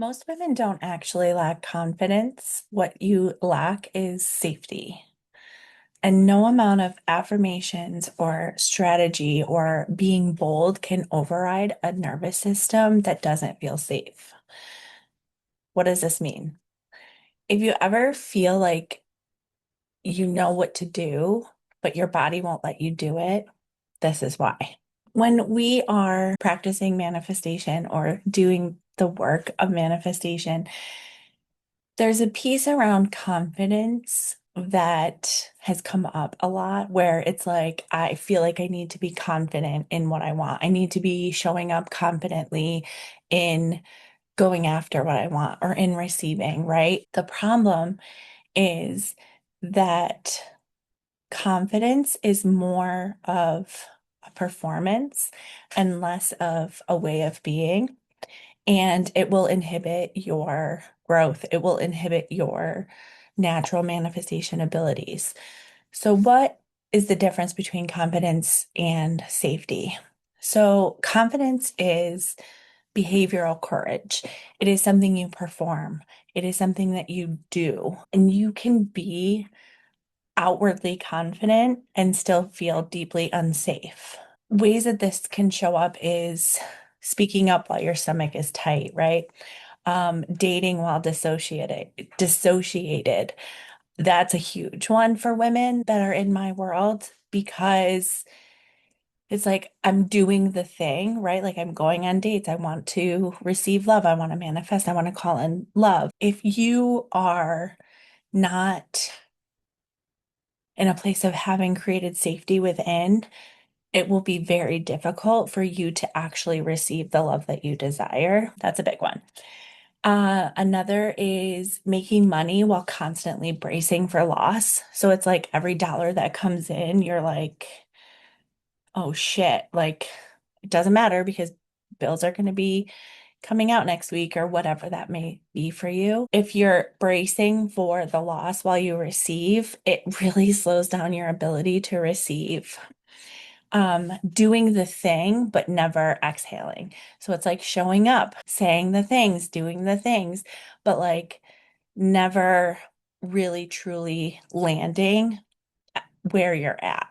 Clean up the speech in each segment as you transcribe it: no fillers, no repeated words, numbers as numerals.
Most women don't actually lack confidence. What you lack is safety. And no amount of affirmations or strategy or being bold can override a nervous system that doesn't feel safe. What does this mean? If you ever feel like you know what to do, but your body won't let you do it, this is why. When we are practicing manifestation or doing the work of manifestation, there's a piece around confidence that has come up a lot where it's like, I feel like I need to be confident in what I want. I need to be showing up confidently in going after what I want or in receiving, right? The problem is that confidence is more of a performance and less of a way of being, and it will inhibit your growth. It will inhibit your natural manifestation abilities. So, what is the difference between confidence and safety? So, confidence is behavioral courage. It is something you perform. It is something that you do, and you can be outwardly confident and still feel deeply unsafe. Ways that this can show up is speaking up while your stomach is tight, right? Dating while dissociated. That's a huge one for women that are in my world because it's like I'm doing the thing, right? Like I'm going on dates. I want to receive love. I want to manifest. I want to call in love. If you are not in a place of having created safety within, it will be very difficult for you to actually receive the love that you desire. That's a big one. Another is making money while constantly bracing for loss. So it's like every dollar that comes in, you're like, oh shit, like it doesn't matter because bills are going to be coming out next week or whatever that may be for you. If you're bracing for the loss while you receive, it really slows down your ability to receive. Doing the thing, but never exhaling. So it's like showing up, saying the things, doing the things, but like never really truly landing where you're at.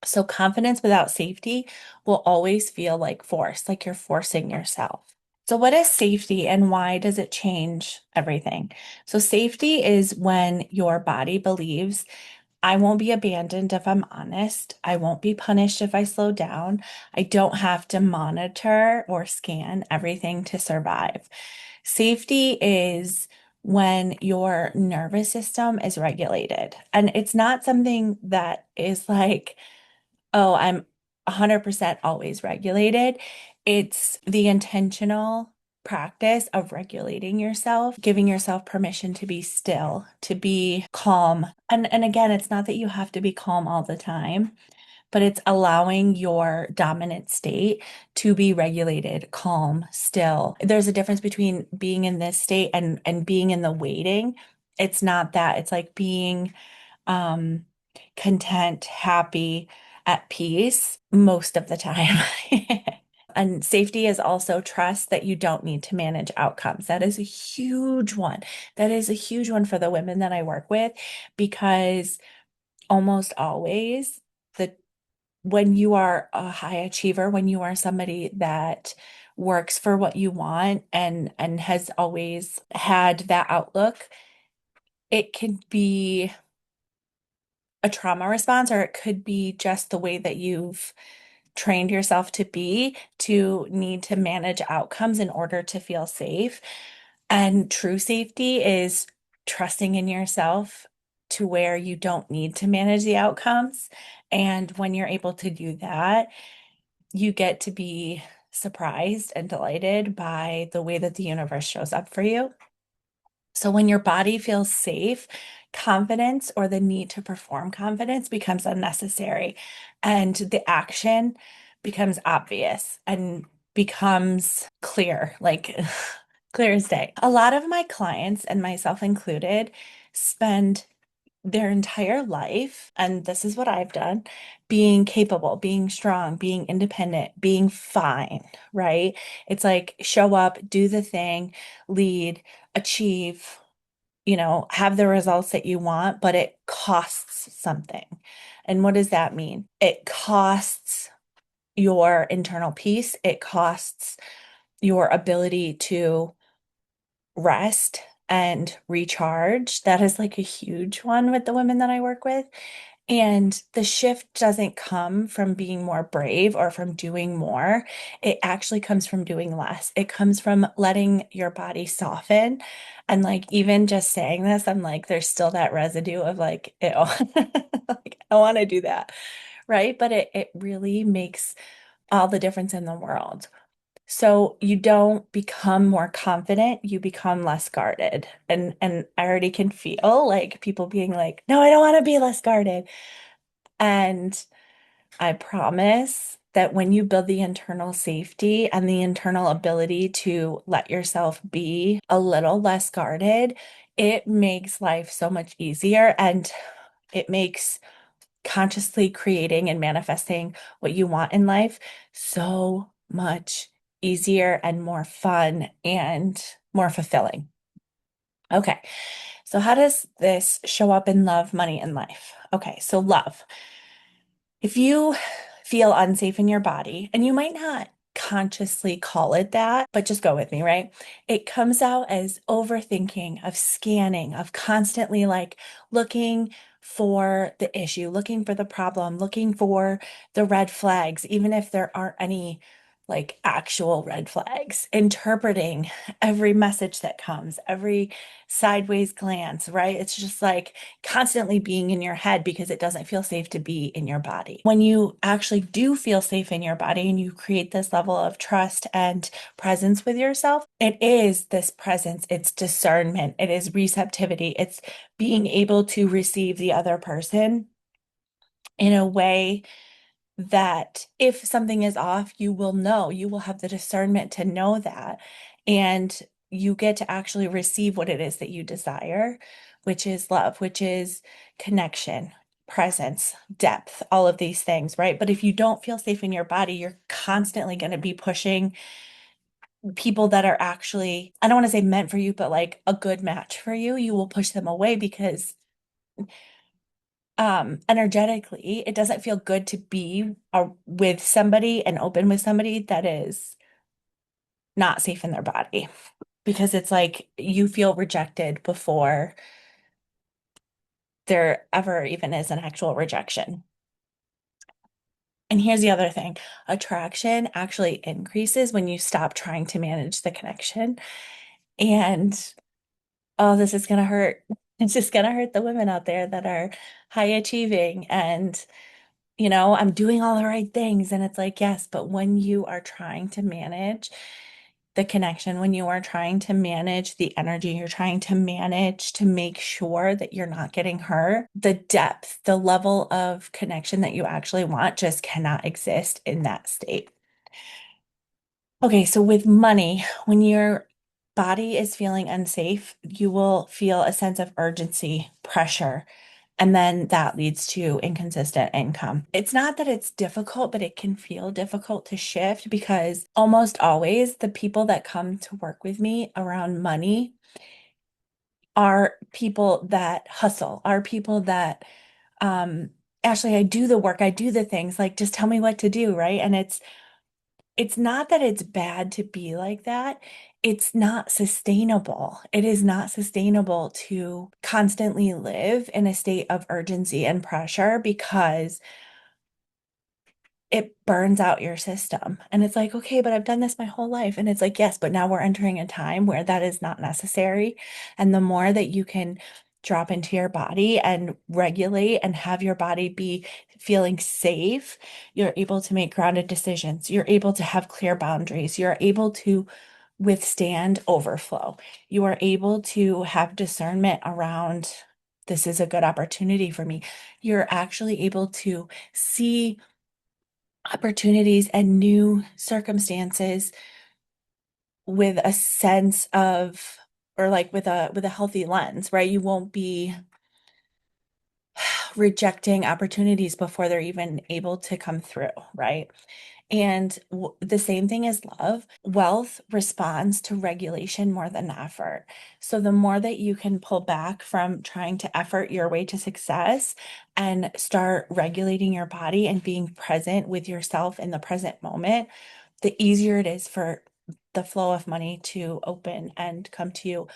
So confidence without safety will always feel like force, like you're forcing yourself. So what is safety and why does it change everything? So safety is when your body believes I won't be abandoned if I'm honest. I won't be punished if I slow down. I don't have to monitor or scan everything to survive. Safety is when your nervous system is regulated. And it's not something that is like, oh, I'm 100% always regulated. It's the intentional practice of regulating yourself, giving yourself permission to be still, to be calm. And again, it's not that you have to be calm all the time, but it's allowing your dominant state to be regulated, calm, still. There's a difference between being in this state and being in the waiting. It's not that. It's like being um, content, happy, at peace most of the time. And safety is also trust that you don't need to manage outcomes. That is a huge one. That is a huge one for the women that I work with because almost always the when you are a high achiever, when you are somebody that works for what you want and has always had that outlook, it can be a trauma response, or it could be just the way that you've trained yourself to be to need to manage outcomes in order to feel safe. And true safety is trusting in yourself to where you don't need to manage the outcomes. And when you're able to do that, you get to be surprised and delighted by the way that the universe shows up for you. So when your body feels safe, confidence or the need to perform confidence becomes unnecessary, and the action becomes obvious and becomes clear, like clear as day. A lot of my clients, and myself included, spend their entire life, and this is what I've done, being capable, being strong, being independent, being fine, right? It's like show up, do the thing, lead, achieve, have the results that you want, but it costs something. And what does that mean? It costs your internal peace, it costs your ability to rest and recharge. That is like a huge one with the women that I work with. And the shift doesn't come from being more brave or from doing more. It actually comes from doing less. It comes from letting your body soften. And like, even just saying this, I'm like, there's still that residue of like, ew, like, I want to do that. Right. But it really makes all the difference in the world. So you don't become more confident, you become less guarded. And I already can feel like people being like, "No, I don't want to be less guarded." And I promise that when you build the internal safety and the internal ability to let yourself be a little less guarded, it makes life so much easier and it makes consciously creating and manifesting what you want in life so much easier and more fun and more fulfilling. Okay, so how does this show up in love, money, and life? Okay, so love. If you feel unsafe in your body, and you might not consciously call it that, but just go with me, right? It comes out as overthinking, of scanning, of constantly like looking for the issue, looking for the problem, looking for the red flags, even if there aren't any like actual red flags, interpreting every message that comes, every sideways glance, right? It's just like constantly being in your head because it doesn't feel safe to be in your body. When you actually do feel safe in your body and you create this level of trust and presence with yourself, it is this presence, it's discernment, it is receptivity, it's being able to receive the other person in a way that if something is off, you will know, you will have the discernment to know that. And you get to actually receive what it is that you desire, which is love, which is connection, presence, depth, all of these things, right? But if you don't feel safe in your body, you're constantly going to be pushing people that are actually, I don't want to say meant for you, but like a good match for you. You will push them away because energetically it doesn't feel good to be with somebody and open with somebody that is not safe in their body because it's like you feel rejected before there ever even is an actual rejection. And here's the other thing, attraction actually increases when you stop trying to manage the connection. And oh, this is gonna hurt. It's just gonna hurt the women out there that are high achieving and I'm doing all the right things. And it's like, yes, but when you are trying to manage the connection, when you are trying to manage the energy, you're trying to manage to make sure that you're not getting hurt, the depth, the level of connection that you actually want just cannot exist in that state. Okay, so with money, when your body is feeling unsafe, you will feel a sense of urgency, pressure, and then that leads to inconsistent income. It's not that it's difficult, but it can feel difficult to shift because almost always the people that come to work with me around money are people that hustle, are people that, um, Ashley, I do the work, I do the things, like just tell me what to do, right? And it's not that it's bad to be like that. It's not sustainable. It is not sustainable to constantly live in a state of urgency and pressure because it burns out your system. And it's like, okay, but I've done this my whole life. And it's like, yes, but now we're entering a time where that is not necessary. And the more that you can drop into your body and regulate and have your body be feeling safe, you're able to make grounded decisions. You're able to have clear boundaries. You're able to withstand overflow. You are able to have discernment around this is a good opportunity for me. You're actually able to see opportunities and new circumstances with a sense of or like with a healthy lens, right? You won't be rejecting opportunities before they're even able to come through, right? And the same thing as love. Wealth responds to regulation more than effort. So the more that you can pull back from trying to effort your way to success and start regulating your body and being present with yourself in the present moment, the easier it is for the flow of money to open and come to you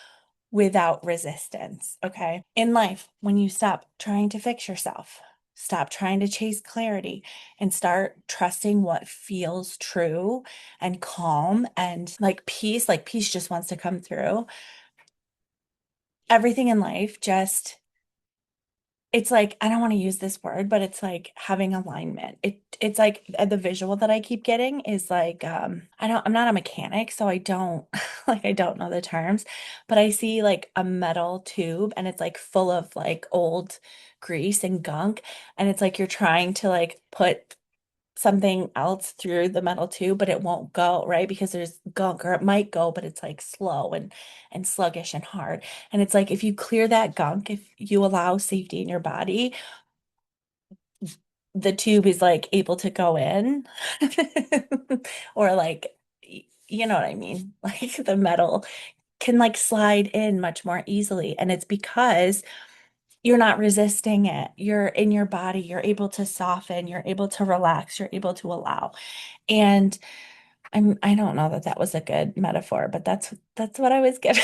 without resistance. Okay. In life, when you stop trying to fix yourself, stop trying to chase clarity, and start trusting what feels true and calm and like peace just wants to come through. Everything in life just, it's like, I don't want to use this word, but it's like having alignment. It's like the visual that I keep getting is like, I'm not a mechanic, so I don't like I don't know the terms, but I see like a metal tube and it's like full of like old grease and gunk, and it's like you're trying to like put something else through the metal tube, but it won't go, right? Because there's gunk, or it might go, but it's like slow and sluggish and hard. And it's like if you clear that gunk, if you allow safety in your body, the tube is like able to go in. Or like you know what I mean? Like the metal can like slide in much more easily. And it's because you're not resisting it. You're in your body, you're able to soften, you're able to relax, you're able to allow. And I don't know that that was a good metaphor, but that's what I was given.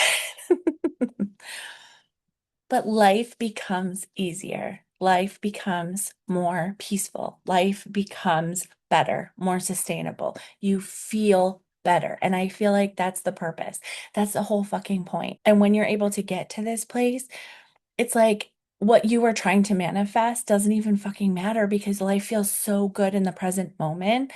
But life becomes easier. Life becomes more peaceful. Life becomes better, more sustainable. You feel better. And I feel like that's the purpose. That's the whole fucking point. And when you're able to get to this place, it's like what you were trying to manifest doesn't even fucking matter because life feels so good in the present moment.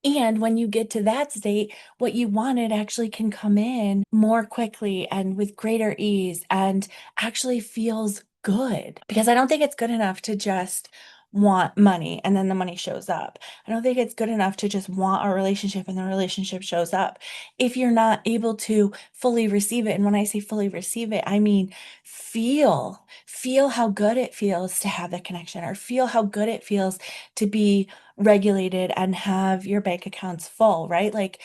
And when you get to that state, what you wanted actually can come in more quickly and with greater ease and actually feels good. Because I don't think it's good enough to just want money and then the money shows up. I don't think it's good enough to just want a relationship and the relationship shows up. If you're not able to fully receive it, and when I say fully receive it, I mean feel how good it feels to have that connection, or feel how good it feels to be regulated and have your bank accounts full, right? Like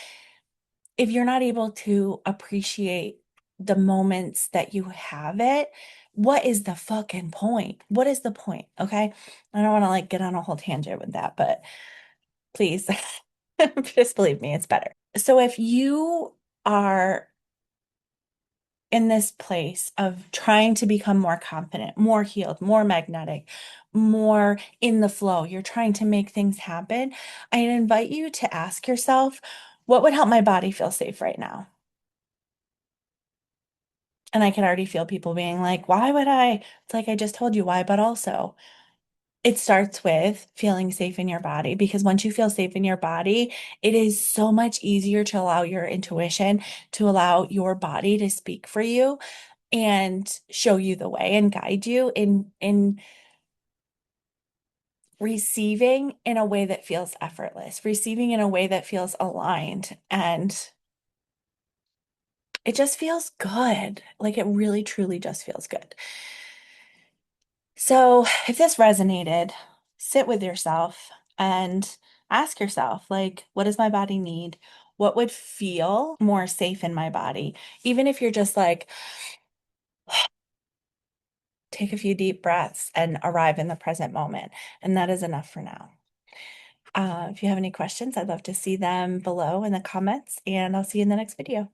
if you're not able to appreciate the moments that you have it, what is the fucking point? What is the point? Okay. I don't want to like get on a whole tangent with that, but please just believe me, it's better. So if you are in this place of trying to become more confident, more healed, more magnetic, more in the flow, you're trying to make things happen, I invite you to ask yourself, what would help my body feel safe right now? And I can already feel people being like, why would I? It's like I just told you why, but also it starts with feeling safe in your body, because once you feel safe in your body, it is so much easier to allow your intuition, to allow your body to speak for you and show you the way and guide you in receiving in a way that feels effortless, receiving in a way that feels aligned, and it just feels good. Like it really truly just feels good. So, if this resonated, sit with yourself and ask yourself, like, what does my body need? What would feel more safe in my body? Even if you're just like, take a few deep breaths and arrive in the present moment. And that is enough for now. If you have any questions, I'd love to see them below in the comments, and I'll see you in the next video.